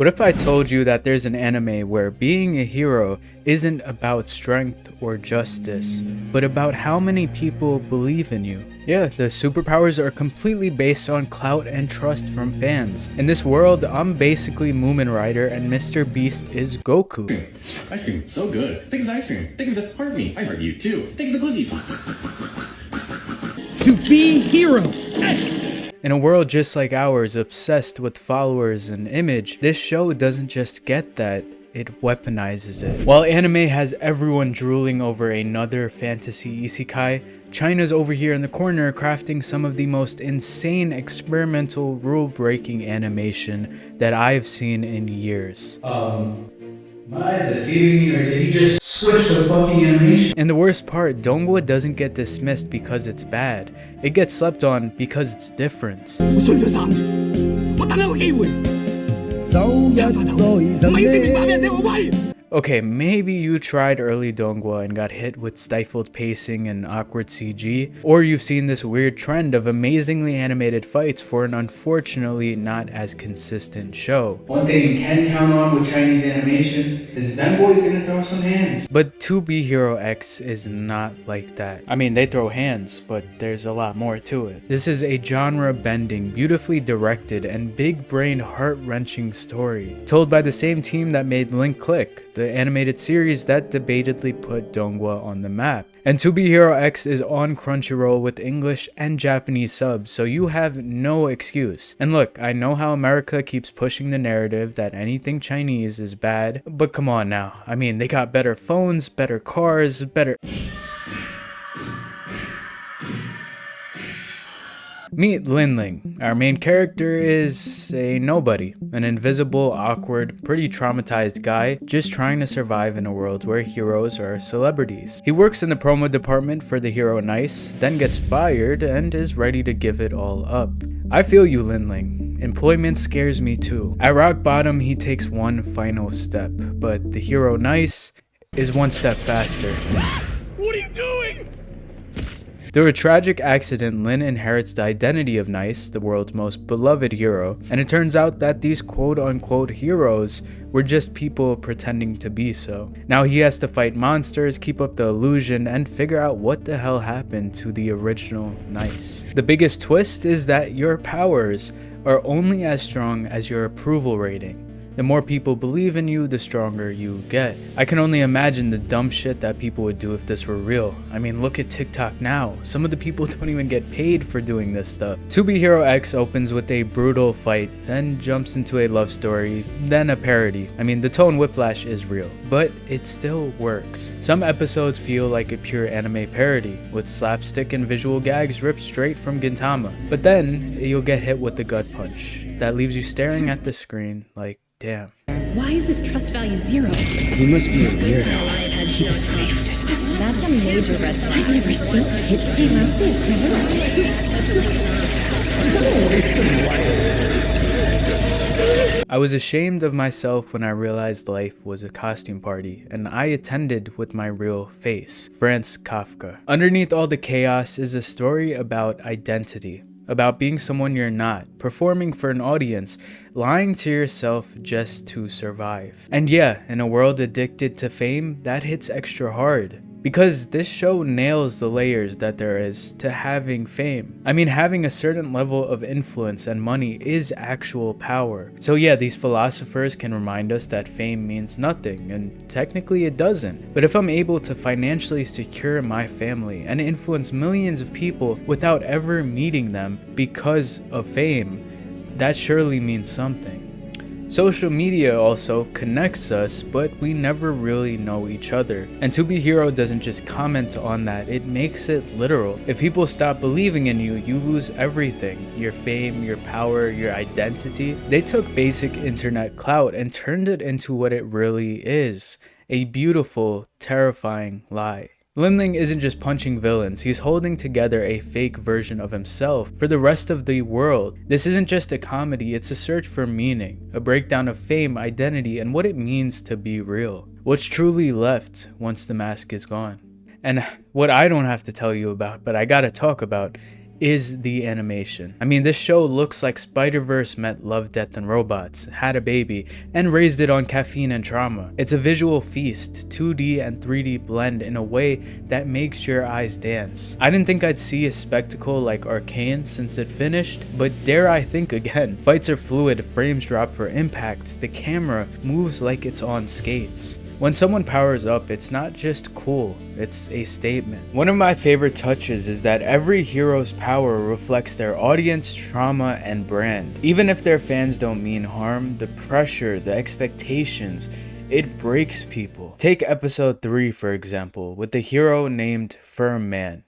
What if I told you that there's an anime where being a hero isn't about strength or justice, but about how many people believe in you? Yeah, the superpowers are completely based on clout and trust from fans. In this world, I'm basically Moomin Rider and Mr. Beast is Goku. Ice cream, so good. Think of the ice cream. Think of the heart me. I heart you too. Think of the glizzy. To Be Hero X! In a world just like ours, obsessed with followers and image, this show doesn't just get that, it weaponizes it. While anime has everyone drooling over another fantasy isekai, China's over here in the corner crafting some of the most insane experimental rule-breaking animation that I've seen in years. My eyes deceiving me, or did he just switch the fucking animation? And the worst part, Donghua doesn't get dismissed because it's bad. It gets slept on because it's different. Okay, maybe you tried early Donghua and got hit with stifled pacing and awkward CG, or you've seen this weird trend of amazingly animated fights for an unfortunately not as consistent show. One thing you can count on with Chinese animation is them boys gonna throw some hands. But To Be Hero X is not like that. I mean, they throw hands, but there's a lot more to it. This is a genre-bending, beautifully directed, and big-brain heart-wrenching story, told by the same team that made Link Click, the animated series that debatedly put Donghua on the map. And To Be Hero X is on Crunchyroll with English and Japanese subs, so you have no excuse. And look, I know how America keeps pushing the narrative that anything Chinese is bad, but come on now. I mean, they got better phones, better cars, better... Meet Linling. Our main character is a nobody, an invisible, awkward, pretty traumatized guy just trying to survive in a world where heroes are celebrities. He works in the promo department for the hero Nice, then gets fired and is ready to give it all up. I feel you, Linling. Employment scares me too. At rock bottom, he takes one final step, but the hero Nice is one step faster. What are you doing? Through a tragic accident, Lin inherits the identity of Nice, the world's most beloved hero, and it turns out that these quote-unquote heroes were just people pretending to be so. Now he has to fight monsters, keep up the illusion, and figure out what the hell happened to the original Nice. The biggest twist is that your powers are only as strong as your approval rating. The more people believe in you, the stronger you get. I can only imagine the dumb shit that people would do if this were real. I mean, look at TikTok now. Some of the people don't even get paid for doing this stuff. To Be Hero X opens with a brutal fight, then jumps into a love story, then a parody. I mean, the tone whiplash is real, but it still works. Some episodes feel like a pure anime parody, with slapstick and visual gags ripped straight from Gintama. But then, you'll get hit with the gut punch that leaves you staring at the screen like, damn. Why is his trust value 0? You must be a weirdo. Keep a safe distance. That's a major red flag. I've never seen Gypsy must be a I was ashamed of myself when I realized life was a costume party, and I attended with my real face, Franz Kafka. Underneath all the chaos is a story about identity. About being someone you're not, performing for an audience, lying to yourself just to survive. And yeah, in a world addicted to fame, that hits extra hard. Because this show nails the layers that there is to having fame. I mean, having a certain level of influence and money is actual power. So yeah, these philosophers can remind us that fame means nothing, and technically it doesn't. But if I'm able to financially secure my family and influence millions of people without ever meeting them because of fame, that surely means something. Social media also connects us, but we never really know each other. And To Be Hero doesn't just comment on that, it makes it literal. If people stop believing in you, you lose everything. Your fame, your power, your identity. They took basic internet clout and turned it into what it really is. A beautiful, terrifying lie. Linling isn't just punching villains, he's holding together a fake version of himself for the rest of the world. This isn't just a comedy, it's a search for meaning, a breakdown of fame, identity, and what it means to be real. What's truly left once the mask is gone. And what I don't have to tell you about, but I gotta talk about, is the animation. I mean, this show looks like Spider-Verse met Love, Death, and Robots, had a baby, and raised it on caffeine and trauma. It's a visual feast, 2D and 3D blend in a way that makes your eyes dance. I didn't think I'd see a spectacle like Arcane since it finished, but dare I think again. Fights are fluid, frames drop for impact, the camera moves like it's on skates. When someone powers up, it's not just cool, it's a statement. One of my favorite touches is that every hero's power reflects their audience, trauma, and brand. Even if their fans don't mean harm, the pressure, the expectations, it breaks people. Take episode 3 for example, with the hero named Firm Man.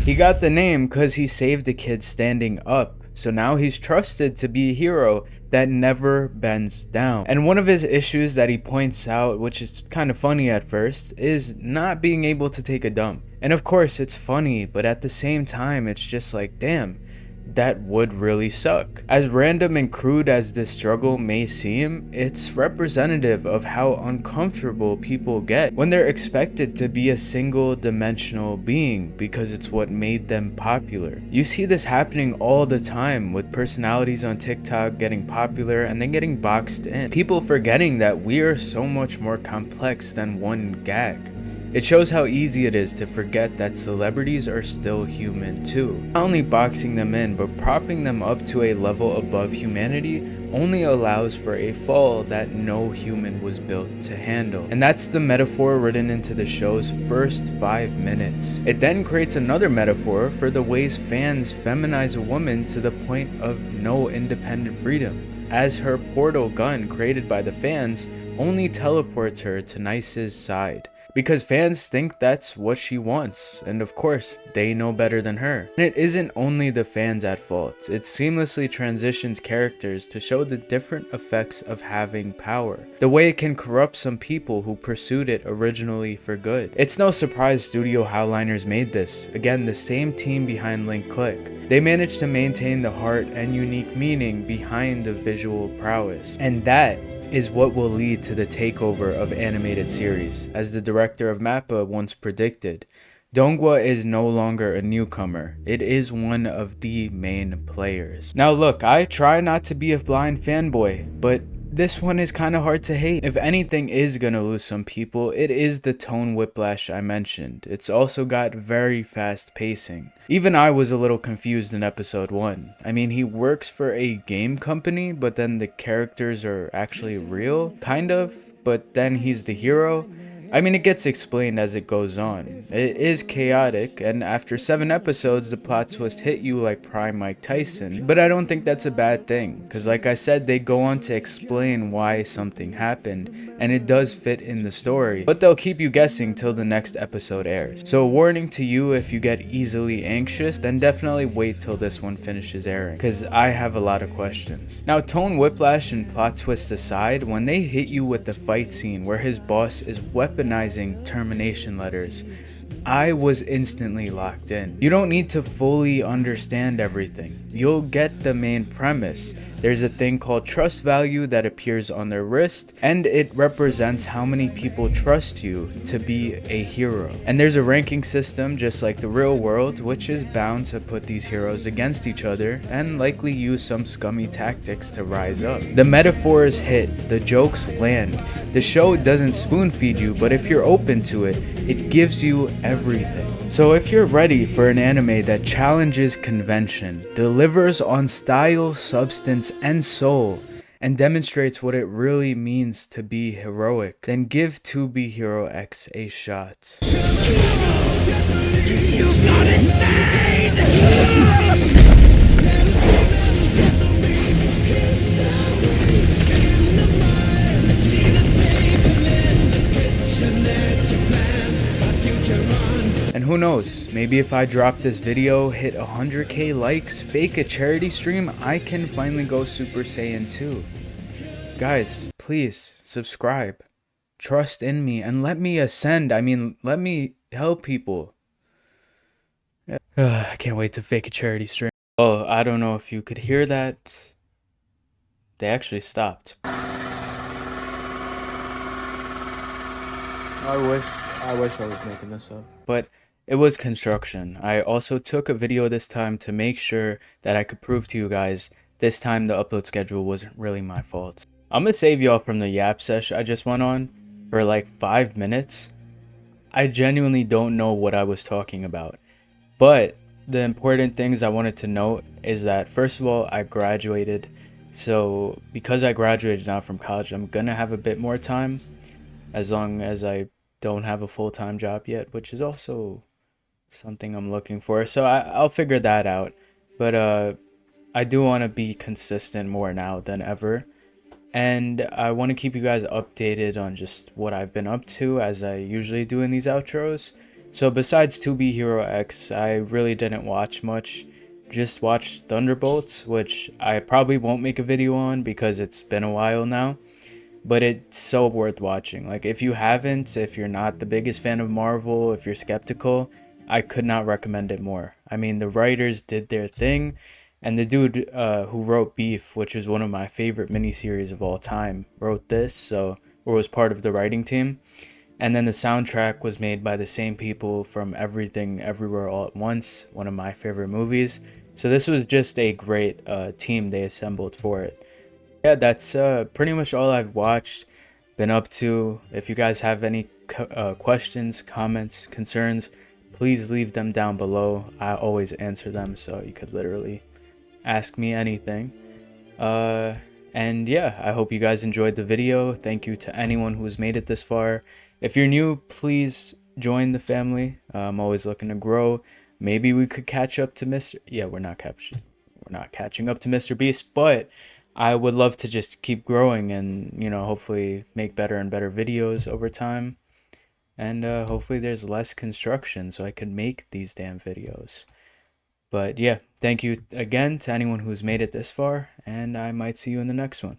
He got the name cause he saved a kid standing up, so now he's trusted to be a hero that never bends down. And one of his issues that he points out, which is kind of funny at first, is not being able to take a dump. And of course it's funny, but at the same time it's just like, damn, that would really suck. As random and crude as this struggle may seem, it's representative of how uncomfortable people get when they're expected to be a single dimensional being because it's what made them popular. You see this happening all the time with personalities on TikTok getting popular and then getting boxed in. People forgetting that we are so much more complex than one gag. It shows how easy it is to forget that celebrities are still human too. Not only boxing them in, but propping them up to a level above humanity only allows for a fall that no human was built to handle. And that's the metaphor written into the show's first 5 minutes. It then creates another metaphor for the ways fans feminize a woman to the point of no independent freedom, as her portal gun created by the fans only teleports her to Nice's side. Because fans think that's what she wants, and of course, they know better than her. And it isn't only the fans at fault, it seamlessly transitions characters to show the different effects of having power. The way it can corrupt some people who pursued it originally for good. It's no surprise Studio Howliners made this, again the same team behind Link Click. They managed to maintain the heart and unique meaning behind the visual prowess. And that is what will lead to the takeover of animated series. As the director of MAPPA once predicted, Donghua is no longer a newcomer, it is one of the main players. Now look, I try not to be a blind fanboy, but this one is kind of hard to hate. If anything is gonna lose some people, it is the tone whiplash I mentioned. It's also got very fast pacing. Even I was a little confused in episode 1. I mean, he works for a game company, but then the characters are actually real, kind of, but then he's the hero. I mean, it gets explained as it goes on. It is chaotic, and after 7 episodes, the plot twist hit you like prime Mike Tyson, but I don't think that's a bad thing, because like I said, they go on to explain why something happened, and it does fit in the story, but they'll keep you guessing till the next episode airs. So a warning to you, if you get easily anxious, then definitely wait till this one finishes airing, because I have a lot of questions. Now, tone whiplash and plot twists aside, when they hit you with the fight scene where his boss is weaponizing termination letters, I was instantly locked in. You don't need to fully understand everything. You'll get the main premise. There's a thing called trust value that appears on their wrist, and it represents how many people trust you to be a hero. And there's a ranking system just like the real world, which is bound to put these heroes against each other and likely use some scummy tactics to rise up. The metaphors hit, the jokes land. The show doesn't spoon feed you, but if you're open to it, it gives you everything. So if you're ready for an anime that challenges convention, delivers on style, substance, and soul, and demonstrates what it really means to be heroic, then give Be Hero X a shot. And who knows, maybe if I drop this video, hit 100k likes, fake a charity stream, I can finally go Super Saiyan 2. Guys, please subscribe, trust in me, and let me ascend. I mean, let me help people. I can't wait to fake a charity stream. Oh, I don't know if you could hear that. They actually stopped. I wish I was making this up. But it was construction. I also took a video this time to make sure that I could prove to you guys this time the upload schedule wasn't really my fault. I'm gonna save y'all from the yap sesh I just went on for like 5 minutes. I genuinely don't know what I was talking about. But the important things I wanted to note is that, first of all, I graduated. So because I graduated now from college, I'm gonna have a bit more time, as long as I don't have a full-time job yet, which is also something I'm looking for. So I'll figure that out. But I do want to be consistent more now than ever. And I want to keep you guys updated on just what I've been up to, as I usually do in these outros. So besides Be Hero X, I really didn't watch much. Just watched Thunderbolts, which I probably won't make a video on because it's been a while now. But it's so worth watching. Like, if you haven't, if you're not the biggest fan of Marvel, if you're skeptical, I could not recommend it more. I mean, the writers did their thing. And the dude who wrote Beef, which is one of my favorite miniseries of all time, wrote this, or was part of the writing team. And then the soundtrack was made by the same people from Everything Everywhere All at Once, one of my favorite movies. So this was just a great team they assembled for it. Yeah, that's pretty much all I've watched, been up to. If you guys have any questions, comments, concerns, please leave them down below. I always answer them, so you could literally ask me anything. And yeah, I hope you guys enjoyed the video. Thank you to anyone who's made it this far. If you're new, please join the family. I'm always looking to grow. Maybe we could catch up to we're not catching up to Mr. Beast, but I would love to just keep growing and, you know, hopefully make better and better videos over time. And hopefully there's less construction so I can make these damn videos. But yeah, thank you again to anyone who's made it this far, and I might see you in the next one.